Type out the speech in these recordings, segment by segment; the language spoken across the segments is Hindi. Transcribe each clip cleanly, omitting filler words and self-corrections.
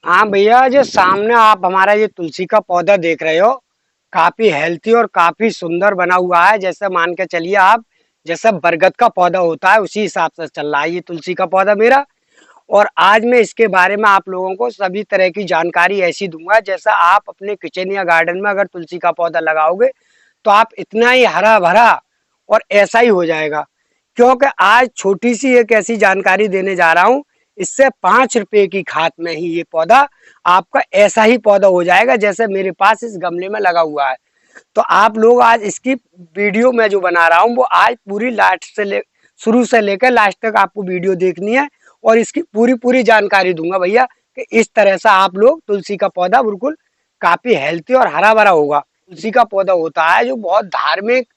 हाँ भैया, जो सामने आप हमारा ये तुलसी का पौधा देख रहे हो, काफी हेल्थी और काफी सुंदर बना हुआ है। जैसे मान के चलिए आप, जैसे बरगद का पौधा होता है उसी हिसाब से चल रहा है ये तुलसी का पौधा मेरा। और आज मैं इसके बारे में आप लोगों को सभी तरह की जानकारी ऐसी दूंगा, जैसा आप अपने किचन या गार्डन में अगर तुलसी का पौधा लगाओगे तो आप इतना ही हरा भरा और ऐसा ही हो जाएगा। क्योंकि आज छोटी सी एक ऐसी जानकारी देने जा रहा हूँ, इससे 5 रुपए की खाद में ही ये पौधा आपका ऐसा ही पौधा हो जाएगा जैसे मेरे पास इस गमले में लगा हुआ है। तो आप लोग आज इसकी वीडियो मैं जो बना रहा हूँ वो आज पूरी लास्ट से शुरू से लेकर लास्ट तक आपको वीडियो देखनी है। और इसकी पूरी पूरी जानकारी दूंगा भैया कि इस तरह से आप लोग तुलसी का पौधा बिल्कुल काफी हेल्थी और हरा भरा होगा। तुलसी का पौधा होता है जो बहुत धार्मिक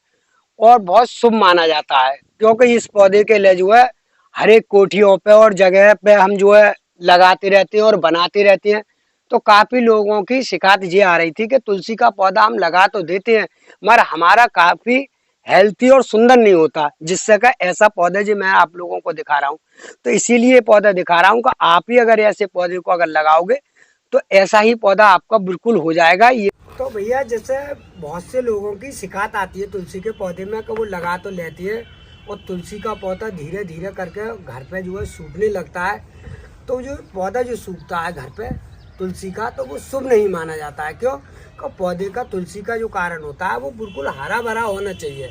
और बहुत शुभ माना जाता है, क्योंकि इस पौधे के लिए जो है हर एक कोठियों पे और जगह पे हम जो है लगाते रहते हैं और बनाते रहते हैं। तो काफी लोगों की शिकायत ये आ रही थी कि तुलसी का पौधा हम लगा तो देते हैं मगर हमारा काफी हेल्थी और सुंदर नहीं होता, जिससे का ऐसा पौधा जो मैं आप लोगों को दिखा रहा हूँ। तो इसीलिए पौधा दिखा रहा हूँ कि आप ही अगर ऐसे पौधे को अगर लगाओगे तो ऐसा ही पौधा आपका बिल्कुल हो जाएगा। ये तो भैया, जैसे बहुत से लोगों की शिकायत आती है तुलसी के पौधे में कि वो लगा तो लेती है और तुलसी का पौधा धीरे धीरे करके घर पे जो है सूखने लगता है। तो जो पौधा जो सूखता है घर पे तुलसी का, तो वो शुभ नहीं माना जाता है। क्यों? पौधे का तुलसी का जो कारण होता है वो बिल्कुल हरा भरा होना चाहिए।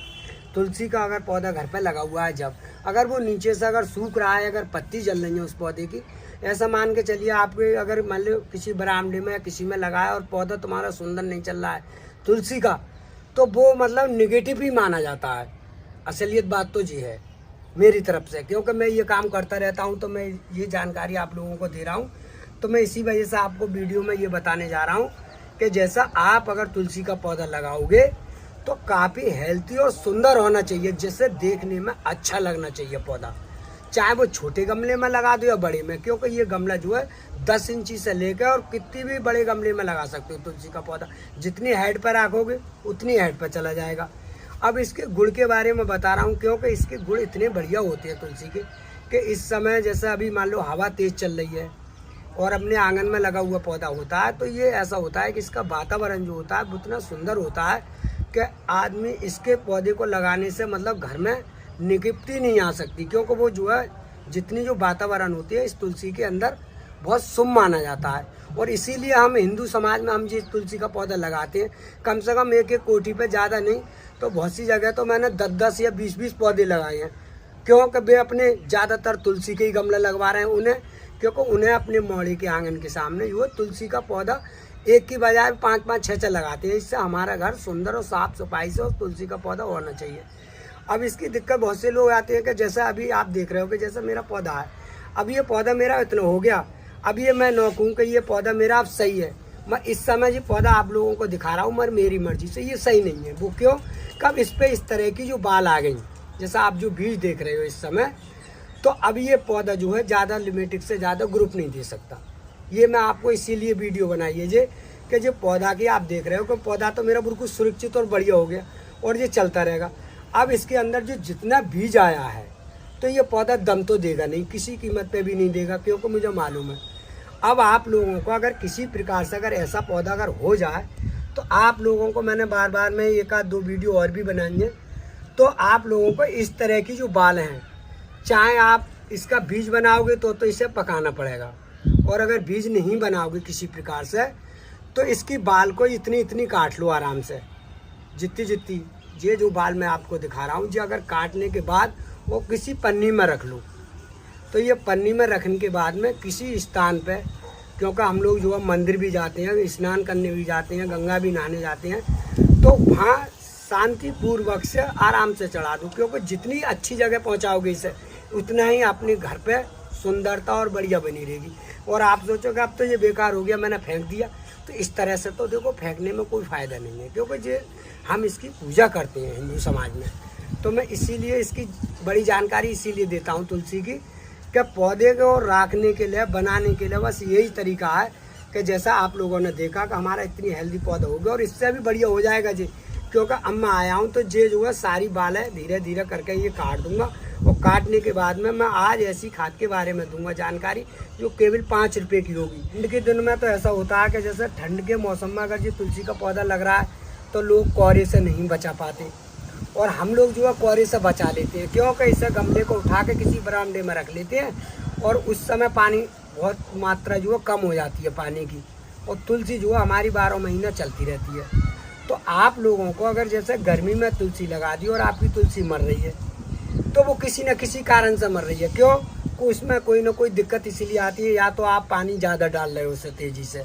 तुलसी का अगर पौधा घर पे लगा हुआ है, जब अगर वो नीचे से अगर सूख रहा है, अगर पत्ती जल रही है उस पौधे की, ऐसा मान के चलिए आपके अगर मान लो किसी बरामदे में या किसी में लगाया और पौधा तुम्हारा सुंदर नहीं चल रहा है तुलसी का, तो वो मतलब निगेटिव ही माना जाता है। असलियत बात तो ये है मेरी तरफ से, क्योंकि मैं ये काम करता रहता हूँ तो मैं ये जानकारी आप लोगों को दे रहा हूँ। तो मैं इसी वजह से आपको वीडियो में ये बताने जा रहा हूँ कि जैसा आप अगर तुलसी का पौधा लगाओगे तो काफ़ी हेल्थी और सुंदर होना चाहिए, जिससे देखने में अच्छा लगना चाहिए पौधा। चाहे वो छोटे गमले में लगा दो या बड़े में, क्योंकि ये गमला जो है 10 इंची से लेकर और कितनी भी बड़े गमले में लगा सकते हो तुलसी का पौधा। जितनी हाइट पर रखोगे उतनी हाइट पर चला जाएगा। अब इसके गुण के बारे में बता रहा हूँ, क्योंकि इसके गुण इतने बढ़िया होते हैं तुलसी के कि इस समय जैसे अभी मान लो हवा तेज़ चल रही है और अपने आंगन में लगा हुआ पौधा होता है, तो ये ऐसा होता है कि इसका वातावरण जो होता है उतना सुंदर होता है कि आदमी इसके पौधे को लगाने से मतलब घर में निगेटिविटी नहीं आ सकती, क्योंकि वो जो है जितनी जो वातावरण होती है इस तुलसी के अंदर बहुत शुभ माना जाता है। और इसीलिए हम हिंदू समाज में हम जिस तुलसी का पौधा लगाते हैं, कम से कम एक एक कोठी पे ज़्यादा नहीं तो बहुत सी जगह तो मैंने 10-10 या 20-20 पौधे लगाए हैं। क्योंकि वे अपने ज़्यादातर तुलसी के ही गमले लगवा रहे हैं उन्हें, क्योंकि उन्हें अपने मोहल्ले के आंगन के सामने जो तुलसी का पौधा एक की बजाय 5-5, 6-6 लगाते हैं। इससे हमारा घर सुंदर और साफ सफाई से और तुलसी का पौधा होना चाहिए। अब इसकी दिक्कत बहुत से लोग आते हैं कि जैसा अभी आप देख रहे हो कि जैसा मेरा पौधा है, अब ये पौधा मेरा इतना हो गया, अब ये मैं न कहूँ कि ये पौधा मेरा अब सही है। मैं इस समय ये पौधा आप लोगों को दिखा रहा हूँ मगर मेरी मर्जी से ये सही नहीं है। वो क्यों? कब इस पर इस तरह की जो बाल आ गई, जैसा आप जो बीज देख रहे हो इस समय, तो अब ये पौधा जो है ज़्यादा लिमिटेड से ज़्यादा ग्रुप नहीं दे सकता। ये मैं आपको इसीलिए वीडियो बनाई है जे कि जो पौधा की आप देख रहे हो कि पौधा तो मेरा बिल्कुल सुरक्षित और बढ़िया हो गया और ये चलता रहेगा। अब इसके अंदर जो जितना बीज आया है तो ये पौधा दम तो देगा नहीं, किसी कीमत पे भी नहीं देगा, क्योंकि मुझे मालूम है। अब आप लोगों को अगर किसी प्रकार से अगर ऐसा पौधा अगर हो जाए तो आप लोगों को मैंने बार बार में 1-2 वीडियो और भी बनाएंगे, तो आप लोगों को इस तरह की जो बाल हैं, चाहे आप इसका बीज बनाओगे तो इसे पकाना पड़ेगा, और अगर बीज नहीं बनाओगे किसी प्रकार से तो इसकी बाल को इतनी इतनी काट लो आराम से, जितनी जितनी ये जो बाल मैं आपको दिखा रहा हूँ, जो अगर काटने के बाद वो किसी पन्नी में रख लो, तो ये पन्नी में रखने के बाद में किसी स्थान पे, क्योंकि हम लोग जो है मंदिर भी जाते हैं, स्नान करने भी जाते हैं, गंगा भी नहाने जाते हैं, तो वहाँ शांतिपूर्वक से आराम से चढ़ा दो, क्योंकि जितनी अच्छी जगह पहुँचाओगे इसे उतना ही अपने घर पे सुंदरता और बढ़िया बनी रहेगी। और आप सोचोगे अब तो ये बेकार हो गया, मैंने फेंक दिया, तो इस तरह से तो देखो फेंकने में कोई फ़ायदा नहीं है, क्योंकि ये हम इसकी पूजा करते हैं हिंदू समाज में। तो मैं इसीलिए इसकी बड़ी जानकारी इसीलिए देता हूँ तुलसी की, कि पौधे को रखने के लिए, बनाने के लिए बस यही तरीका है कि जैसा आप लोगों ने देखा कि हमारा इतनी हेल्दी पौधा हो गया और इससे भी बढ़िया हो जाएगा जी। क्योंकि अब मैं आया हूँ तो ये जो है सारी बाल है धीरे धीरे करके ये काट दूंगा, और काटने के बाद में मैं आज ऐसी खाद के बारे में दूंगा जानकारी जो केवल 5 रुपए की होगी। ठंड के दिन में तो ऐसा होता है कि जैसे ठंड के मौसम में अगर ये तुलसी का पौधा लग रहा है तो लोग कोहरे से नहीं बचा पाते, और हम लोग जो है कोहरे से बचा लेते हैं, क्योंकि इसे गमले को उठा के किसी बरामदे में रख लेते हैं और उस समय पानी बहुत मात्रा जो है कम हो जाती है पानी की, और तुलसी जो है हमारी 12 महीना चलती रहती है। तो आप लोगों को अगर जैसे गर्मी में तुलसी लगा दी और आपकी तुलसी मर रही है तो वो किसी न किसी कारण से मर रही है। क्यों? उसमें कोई ना कोई दिक्कत इसीलिए आती है, या तो आप पानी ज़्यादा डाल रहे हो उससे तेज़ी से,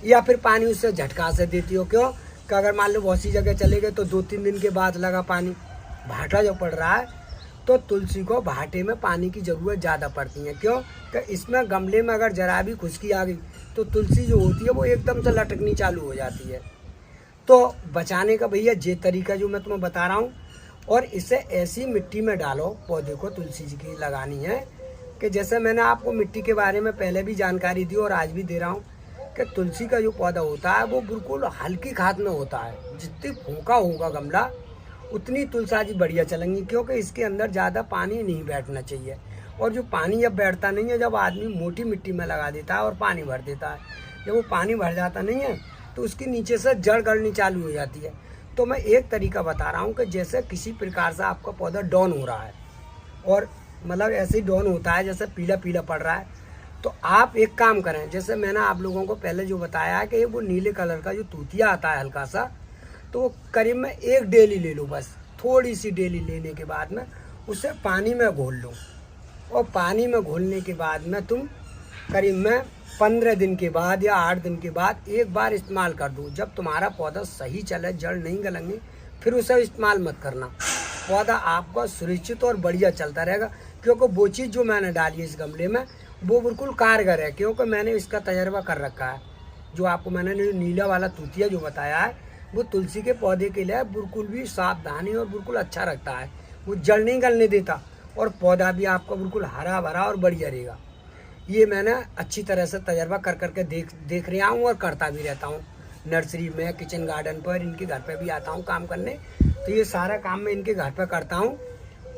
या फिर पानी उससे झटका से देती हो। क्यों कि अगर मान लो बहुत सी जगह चले गए तो 2-3 दिन के बाद लगा पानी, भाटा जो पड़ रहा है, तो तुलसी को भाटे में पानी की ज़रूरत ज़्यादा पड़ती है। क्यों कि इसमें गमले में अगर जरा भी खुश्की आ गई तो तुलसी जो होती है वो एकदम से लटकनी चालू हो जाती है। तो बचाने का भैया ये तरीका जो मैं तुम्हें बता रहा हूँ, और इसे ऐसी मिट्टी में डालो पौधे को, तुलसी जी की लगानी है कि जैसे मैंने आपको मिट्टी के बारे में पहले भी जानकारी दी और आज भी दे रहा हूँ कि तुलसी का जो पौधा होता है वो बिल्कुल हल्की खाद में होता है। जितनी फूंका होगा गमला उतनी तुलसी बढ़िया चलेंगी, क्योंकि इसके अंदर ज़्यादा पानी नहीं बैठना चाहिए। और जो पानी जब बैठता नहीं है, जब आदमी मोटी मिट्टी में लगा देता है और पानी भर देता है, जब वो पानी भर जाता नहीं है तो उसके नीचे से जड़ गड़नी चालू हो जाती है। तो मैं एक तरीका बता रहा हूँ कि जैसे किसी प्रकार से आपका पौधा डाउन हो रहा है, और मतलब ऐसे ही डाउन होता है जैसे पीला पीला पड़ रहा है, तो आप एक काम करें, जैसे मैंने आप लोगों को पहले जो बताया है कि वो नीले कलर का जो तूतिया आता है हल्का सा, तो वो करीब में 1 डेली ले लो, बस थोड़ी सी डेली लेने के बाद में उसे पानी में घोल लो, और पानी में घोलने के बाद में तुम करीब में 15 दिन के बाद या 8 दिन के बाद एक बार इस्तेमाल कर दो। जब तुम्हारा पौधा सही चले, जड़ नहीं गलेंगे, फिर उसे इस्तेमाल मत करना। पौधा आपका सुरक्षित और बढ़िया चलता रहेगा, क्योंकि वो चीज़ जो मैंने डाली है इस गमले में वो बिल्कुल कारगर है, क्योंकि मैंने इसका तजर्बा कर रखा है। जो आपको मैंने नीला वाला तूतिया जो बताया है वो तुलसी के पौधे के लिए बिल्कुल भी सावधानी और बिल्कुल अच्छा रखता है। वो जड़ नहीं गलने देता और पौधा भी आपका बिल्कुल हरा भरा और बढ़िया रहेगा। ये मैंने अच्छी तरह से तजर्बा कर करके देख रहा हूँ और करता भी रहता हूँ। नर्सरी में, किचन गार्डन पर, इनके घर पे भी आता हूँ काम करने, तो ये सारा काम मैं इनके घर पे करता हूँ।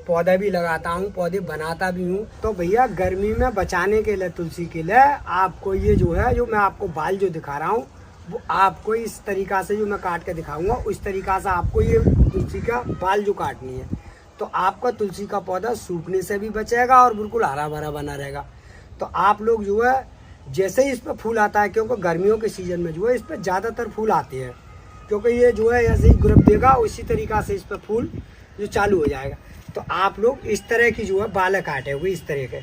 पौधा भी लगाता हूँ, पौधे बनाता भी हूँ। तो भैया गर्मी में बचाने के लिए तुलसी के लिए आपको ये जो है, जो मैं आपको बाल जो दिखा रहा हूँ वो आपको इस तरीका से जो मैं काट के दिखाऊंगा उस तरीका से आपको ये तुलसी का बाल जो काटनी है, तो आपका तुलसी का पौधा सूखने से भी बचेगा और बिल्कुल हरा भरा बना रहेगा। तो आप लोग जो है जैसे ही इस पर फूल आता है, क्योंकि गर्मियों के सीज़न में जो है इस पर ज़्यादातर फूल आते हैं, क्योंकि ये जो है ऐसे ही ग्रोथ देगा, उसी तरीक़ा से इस पर फूल जो चालू हो जाएगा। तो आप लोग इस तरह की जो है बाल काटे हुए इस तरह के,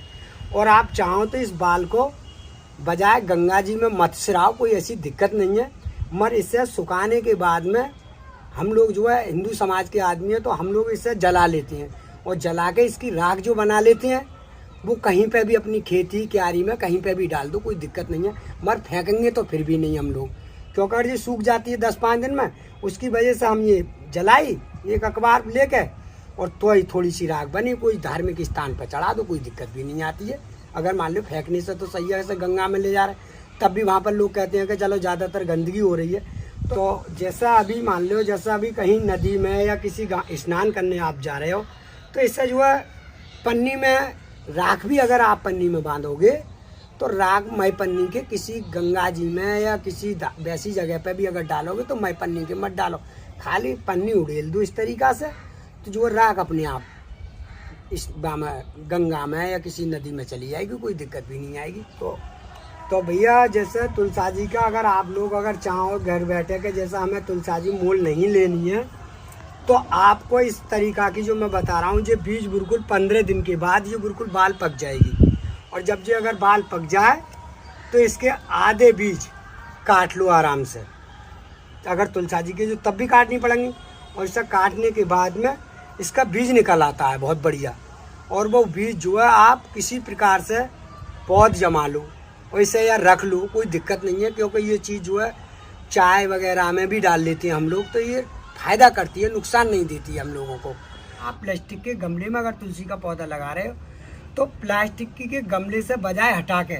और आप चाहो तो इस बाल को बजाय गंगा जी में मत सिराओ, कोई ऐसी दिक्कत नहीं है, मगर इसे सुखाने के बाद में हम लोग जो है हिंदू समाज के आदमी है तो हम लोग इसे जला लेते हैं, और जला के इसकी राख जो बना लेते हैं वो कहीं पे भी अपनी खेती क्यारी में कहीं पे भी डाल दो, कोई दिक्कत नहीं है। मगर फेंकेंगे तो फिर भी नहीं हम लोग, क्योंकि अगर ये सूख जाती है 10-5 दिन में, उसकी वजह से हम ये जलाई एक अखबार लेके, और तो ही थोड़ी सी राख बनी, कोई धार्मिक स्थान पर चढ़ा दो, कोई दिक्कत भी नहीं आती है। अगर मान लो फेंकने से तो सही है, ऐसे गंगा में ले जा रहे हैं तब भी वहाँ पर लोग कहते हैं कि चलो ज़्यादातर गंदगी हो रही है। तो जैसा अभी मान लो, जैसा अभी कहीं नदी में या किसी स्नान करने आप जा रहे हो, तो इससे जो है पन्नी में राख भी अगर आप पन्नी में बांधोगे तो राख मई पन्नी के किसी गंगा जी में या किसी वैसी जगह पे भी अगर डालोगे तो मई पन्नी के मत डालो, खाली पन्नी उड़ेल दो इस तरीक़ा से, तो जो राख अपने आप इस गंगा में या किसी नदी में चली जाएगी, कोई दिक्कत भी नहीं आएगी। तो भैया जैसे तुलसा जी का अगर आप लोग अगर चाहो घर बैठे के जैसा हमें तुलसा जी मोल नहीं लेनी है, तो आपको इस तरीका की जो मैं बता रहा हूँ, ये बीज बिल्कुल 15 दिन के बाद ये बिल्कुल बाल पक जाएगी, और जब ये अगर बाल पक जाए तो इसके आधे बीज काट लो आराम से। अगर तुलसा जी के जो तब भी काटनी पड़ेंगी, और इसे काटने के बाद में इसका बीज निकल आता है बहुत बढ़िया, और वो बीज जो है आप किसी प्रकार से पौध जमा लो वैसे या रख लो, कोई दिक्कत नहीं है, क्योंकि ये चीज़ जो है चाय वगैरह में भी डाल लेते हैं हम लोग, तो ये फ़ायदा करती है, नुकसान नहीं देती है हम लोगों को। आप प्लास्टिक के गमले में अगर तुलसी का पौधा लगा रहे हो तो प्लास्टिक के गमले से बजाय हटा के,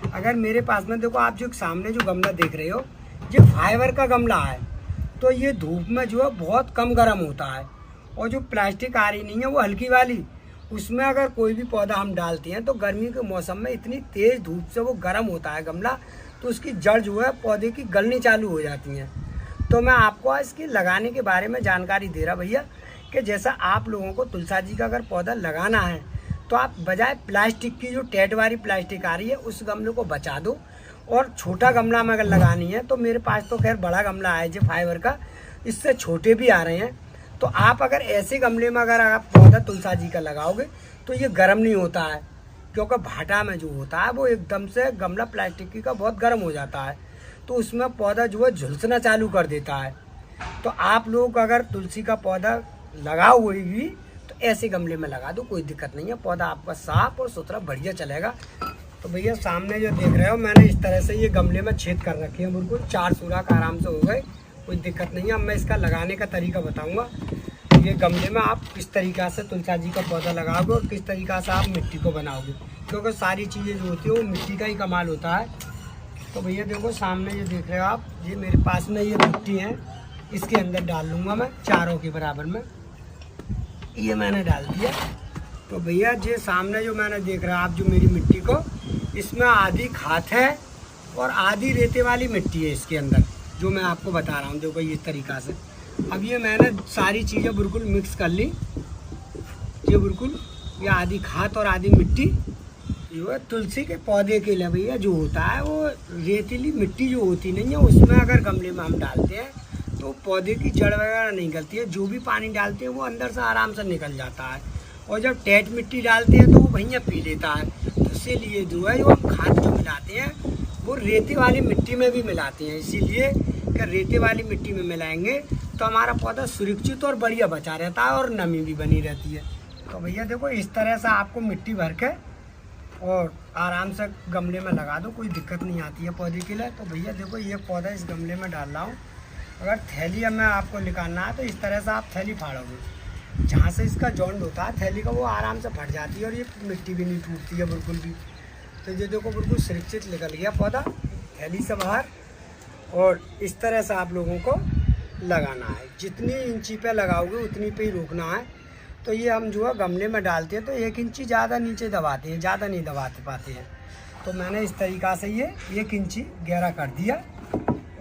अगर मेरे पास में देखो आप जो सामने जो गमला देख रहे हो ये फाइबर का गमला है, तो ये धूप में जो है बहुत कम गर्म होता है, और जो प्लास्टिक आ रही नहीं है वो हल्की वाली, उसमें अगर कोई भी पौधा हम डालते हैं तो गर्मी के मौसम में इतनी तेज़ धूप से वो गर्म होता है गमला, तो उसकी जड़ जो है पौधे की गलनी चालू हो जाती हैं। तो मैं आपको आज इसकी लगाने के बारे में जानकारी दे रहा भैया कि जैसा आप लोगों को तुलसा जी का अगर पौधा लगाना है तो आप बजाय प्लास्टिक की जो टेट वाली प्लास्टिक आ रही है उस गमले को बचा दो, और छोटा गमला में अगर लगानी है तो मेरे पास तो खैर बड़ा गमला है जो फाइबर का, इससे छोटे भी आ रहे हैं। तो आप अगर ऐसे गमले में अगर आप पौधा तुलसा जी का लगाओगे तो ये गर्म नहीं होता है, क्योंकि भाटा में जो होता है वो एकदम से गमला प्लास्टिक की का बहुत गर्म हो जाता है, तो उसमें पौधा जो है झुलसना चालू कर देता है। तो आप लोग अगर तुलसी का पौधा लगाओगे भी तो ऐसे गमले में लगा दो, कोई दिक्कत नहीं है, पौधा आपका साफ और सुथरा बढ़िया चलेगा। तो भैया सामने जो देख रहे हो मैंने इस तरह से ये गमले में छेद कर रखे हैं, बिल्कुल 4 सुराख आराम से हो गए, कोई दिक्कत नहीं है। अब मैं इसका लगाने का तरीका बताऊंगा। ये गमले में आप किस तरीक़ा से तुलसा जी का पौधा लगाओगे और किस तरीक़ा से आप मिट्टी को बनाओगे, क्योंकि सारी चीज़ें जो होती है वो मिट्टी का ही कमाल होता है। तो भैया देखो सामने ये देख रहे हो आप, ये मेरे पास में ये मिट्टी है, इसके अंदर डाल लूँगा मैं चारों के बराबर में, ये मैंने डाल दिया। तो भैया ये सामने जो मैंने देख रहा आप जो मेरी मिट्टी को, इसमें आधी खाद है और आधी रेते वाली मिट्टी है इसके अंदर, जो मैं आपको बता रहा हूँ। देखो इस तरीक़ा से अब ये मैंने सारी चीज़ें बिल्कुल मिक्स कर ली, ये बिल्कुल ये आधी खाद और आधी मिट्टी जो है तुलसी के पौधे के लिए भैया जो होता है वो रेतीली मिट्टी जो होती नहीं है, उसमें अगर गमले में हम डालते हैं तो पौधे की जड़ वगैरह नहीं निकलती है, जो भी पानी डालते हैं वो अंदर से आराम से निकल जाता है। और जब टेट मिट्टी डालते हैं तो वो भैया पी लेता है। तो इसीलिए जो है जो हम खाद जो मिलाते हैं वो रेती वाली मिट्टी में भी मिलाते हैं, इसीलिए कि रेती वाली मिट्टी में मिलाएंगे तो हमारा पौधा सुरक्षित और बढ़िया बचा रहता है और नमी भी बनी रहती है। तो भैया देखो इस तरह से आपको मिट्टी भर के और आराम से गमले में लगा दो, कोई दिक्कत नहीं आती है पौधे के लिए। तो भैया देखो ये पौधा इस गमले में डाल रहा हूँ। अगर थैली में आपको निकालना है तो इस तरह से आप थैली फाड़ोगे, जहाँ से इसका जॉइंट होता है थैली का वो आराम से फट जाती है और ये मिट्टी भी नहीं टूटती है बिल्कुल भी। तो ये देखो बिल्कुल सुरक्षित निकल गया पौधा थैली से बाहर। और इस तरह से आप लोगों को लगाना है, जितनी इंची पे लगाओगे उतनी पे ही रोकना है। तो ये हम जो है गमले में डालते हैं तो 1 इंची ज़्यादा नीचे दबाते हैं, ज़्यादा नहीं दबाते पाते हैं। तो मैंने इस तरीक़ा से ये 1 इंची गहरा कर दिया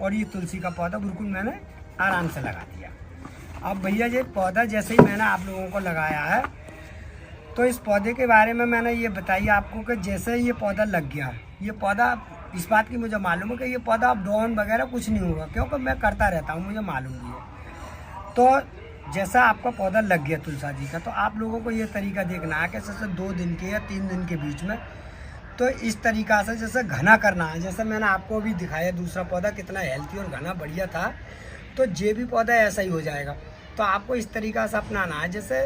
और ये तुलसी का पौधा बिल्कुल मैंने आराम से लगा दिया। अब भैया ये पौधा जैसे ही मैंने आप लोगों को लगाया है तो इस पौधे के बारे में मैंने ये बताइए आपको कि जैसे ये पौधा लग गया, ये पौधा इस बात की मुझे मालूम है कि ये पौधा अब डाउन वगैरह कुछ नहीं होगा, क्योंकि मैं करता रहता हूँ, मुझे मालूम भी है। तो जैसा आपका पौधा लग गया तुलसा जी का, तो आप लोगों को ये तरीका देखना है कि जैसे 2 दिन के या 3 दिन के बीच में तो इस तरीक़ा से जैसे घना करना है। जैसे मैंने आपको अभी दिखाया दूसरा पौधा कितना हेल्थी और घना बढ़िया था, तो ये भी पौधा ऐसा ही हो जाएगा। तो आपको इस तरीक़ा से अपनाना है। जैसे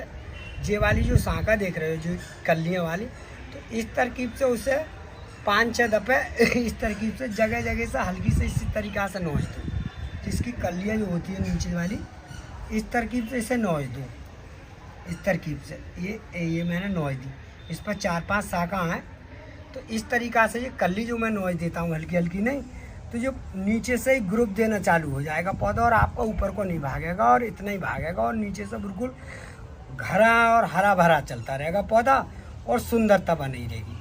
ये वाली जो शाखा देख रहे हो जो कलियाँ वाली, तो इस तरकीब से उसे 5-6 दफ़े इस तरकीब से जगह जगह से हल्की से इसी तरीक़ा से नोच दो। इसकी कलियाँ जो होती है नीचे वाली, इस तरकीब से इसे नोच दो, इस तरकीब से ये मैंने नोच दी। इस पर 4-5 शाखा हैं, तो इस तरीक़ा से ये कली जो मैं नोच देता हूँ हल्की हल्की नहीं, तो जो नीचे से ही ग्रुप देना चालू हो जाएगा पौधा, और आपका ऊपर को नहीं भागेगा और इतना ही भागेगा, और नीचे से बिल्कुल घरा और हरा भरा चलता रहेगा पौधा और सुंदरता बनी रहेगी।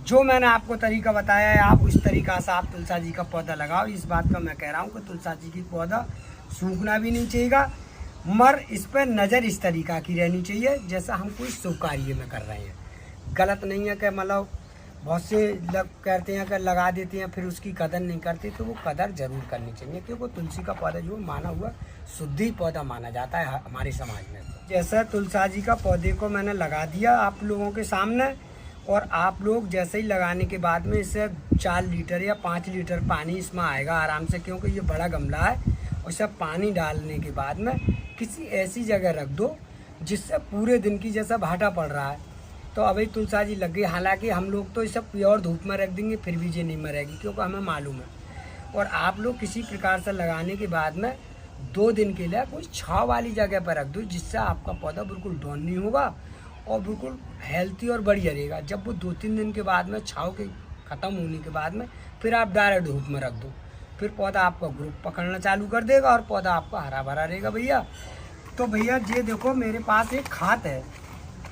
जो मैंने आपको तरीका बताया है आप उस तरीक़ा से आप तुलसा जी का पौधा लगाओ। इस बात का मैं कह रहा हूँ कि तुलसा जी की पौधा सूखना भी नहीं चाहिए, मगर इस पर नज़र इस तरीक़ा की रहनी चाहिए जैसा हम कोई शुभ कार्य में कर रहे हैं। गलत नहीं है कि मतलब बहुत से लोग कहते हैं कि लगा देते हैं फिर उसकी कदर नहीं करते, तो वो कदर ज़रूर करनी चाहिए, क्योंकि तुलसी का पौधा जो माना हुआ शुद्धि पौधा माना जाता है हमारे समाज में। जैसा तुलसा जी का पौधे को मैंने लगा दिया आप लोगों के सामने, और आप लोग जैसे ही लगाने के बाद में इससे 4 लीटर या 5 लीटर पानी इसमें आएगा आराम से, क्योंकि ये बड़ा गमला है। और सब पानी डालने के बाद में किसी ऐसी जगह रख दो जिससे पूरे दिन की जैसा भाटा पड़ रहा है। तो अभी तुलसा जी लग गई, हालांकि हम लोग तो इसे प्योर धूप में रख देंगे फिर भी ये नहीं मरेगी, क्योंकि हमें मालूम है। और आप लोग किसी प्रकार से लगाने के बाद में 2 दिन के लिए कोई छाँव वाली जगह पर रख दो, जिससे आपका पौधा बिल्कुल डाउन नहीं होगा और बिल्कुल हेल्थी और बढ़िया रहेगा। जब वो 2-3 दिन के बाद में छाँव के ख़त्म होने के बाद में फिर आप डायरेक्ट धूप में रख दो, फिर पौधा आपका ग्रुप पकड़ना चालू कर देगा और पौधा आपका हरा भरा रहेगा भैया। तो भैया ये देखो मेरे पास एक खाद है,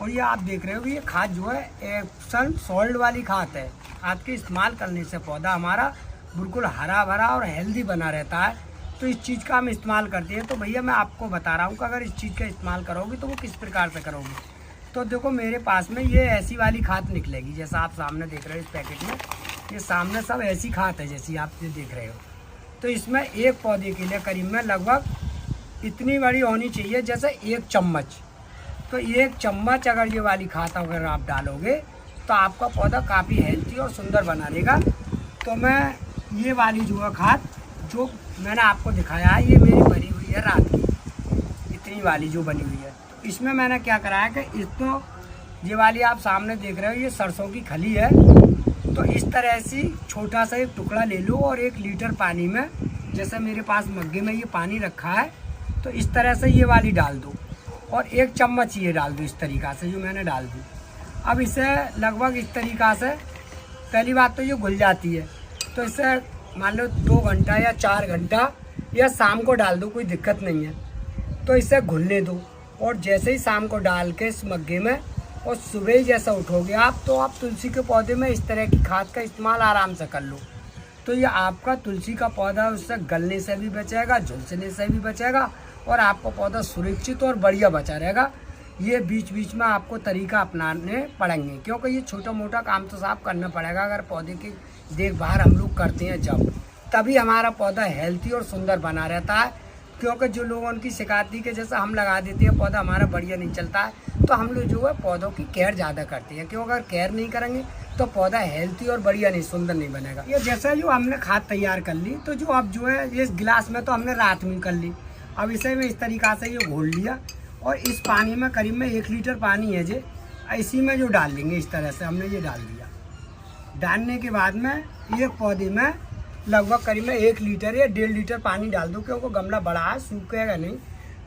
और ये आप देख रहे हो कि ये खाद जो है एप्सम सॉल्ट वाली खाद है। खाद के इस्तेमाल करने से पौधा हमारा बिल्कुल हरा भरा और हेल्दी बना रहता है। तो इस चीज़ का हम इस्तेमाल करते हैं। तो भैया मैं आपको बता रहा हूँ कि अगर इस चीज़ का इस्तेमाल करोगे तो वो किस प्रकार से करोगे। तो देखो मेरे पास में ये ऐसी वाली खाद निकलेगी, जैसा आप सामने देख रहे हो इस पैकेट में, ये सामने सब ऐसी खाद है जैसी आप ये देख रहे हो। तो इसमें एक पौधे के लिए करीब में लगभग इतनी बड़ी होनी चाहिए जैसे 1 चम्मच। तो 1 चम्मच अगर ये वाली खाद अगर आप डालोगे तो आपका पौधा काफ़ी हेल्थी और सुंदर बना रहेगा। तो मैं ये वाली जो है खाद जो मैंने आपको दिखाया है, ये मेरी बनी हुई है रात की, इतनी वाली जो बनी हुई है। तो इसमें मैंने क्या करा है कि इसको ये वाली आप सामने देख रहे हो, ये सरसों की खली है। तो इस तरह से छोटा सा एक टुकड़ा ले लो और 1 लीटर पानी में, जैसे मेरे पास मग्गे में ये पानी रखा है, तो इस तरह से ये वाली डाल दो और 1 चम्मच ये डाल दो इस तरीक़ा से जो मैंने डाल दी। अब इसे लगभग इस तरीक़ा से, पहली बात तो ये घुल जाती है, तो इसे मान लो 2 घंटा या 4 घंटा या शाम को डाल दो, कोई दिक्कत नहीं है। तो इसे घुलने दो और जैसे ही शाम को डाल के इस मग्गे में और सुबह ही जैसा उठोगे आप, तो आप तुलसी के पौधे में इस तरह की खाद का इस्तेमाल आराम से कर लो। तो ये आपका तुलसी का पौधा उससे गलने से भी बचेगा, झुलसने से भी बचेगा और आपका पौधा सुरक्षित और बढ़िया बचा रहेगा। ये बीच बीच में आपको तरीका अपनाने पड़ेंगे, क्योंकि ये छोटा मोटा काम तो साफ करना पड़ेगा। अगर पौधे की देखभाल हम लोग करते हैं जब, तभी हमारा पौधा हेल्थी और सुंदर बना रहता है। क्योंकि जो लोगों की शिकायत थी कि जैसा हम लगा देते हैं पौधा हमारा बढ़िया नहीं चलता है, तो हम लोग जो है पौधों की केयर ज़्यादा करते हैं। क्यों, अगर केयर नहीं करेंगे तो पौधा हेल्थी और बढ़िया नहीं, सुंदर नहीं बनेगा। ये जैसे जो हमने खाद तैयार कर ली, तो जो अब जो है इस गिलास में तो हमने रात में कर ली। अब इसे में इस तरीक़ा से ये घोल लिया और इस पानी में करीब में 1 लीटर पानी है जो इसी में जो डाल लेंगे। इस तरह से हमने ये डाल दिया। डालने के बाद में एक पौधे में लगभग करीब में 1 लीटर या 1.5 लीटर पानी डाल दो, क्योंकि गमला बड़ा है, सूखेगा नहीं।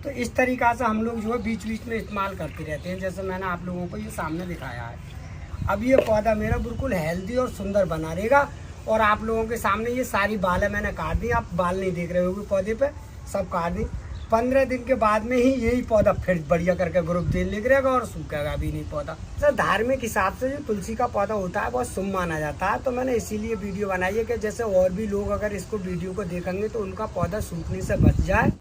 तो इस तरीक़ा से हम लोग जो है बीच बीच में इस्तेमाल करते रहते हैं, जैसे मैंने आप लोगों को ये सामने दिखाया है। अब ये पौधा मेरा बिल्कुल हेल्दी और सुंदर बना रहेगा। और आप लोगों के सामने ये सारी बालें मैंने काट दी, आप बाल नहीं देख रहे होगे पौधे पे, सब काट दी। 15 दिन के बाद में ही यही पौधा फिर बढ़िया करके ग्रोथ देने लगेगा और सूखेगा भी नहीं पौधा। सर धार्मिक हिसाब से जो तुलसी का पौधा होता है बहुत शुभ माना जाता है। तो मैंने इसीलिए वीडियो बनाई है कि जैसे और भी लोग अगर इसको वीडियो को देखेंगे तो उनका पौधा सूखने से बच जाए।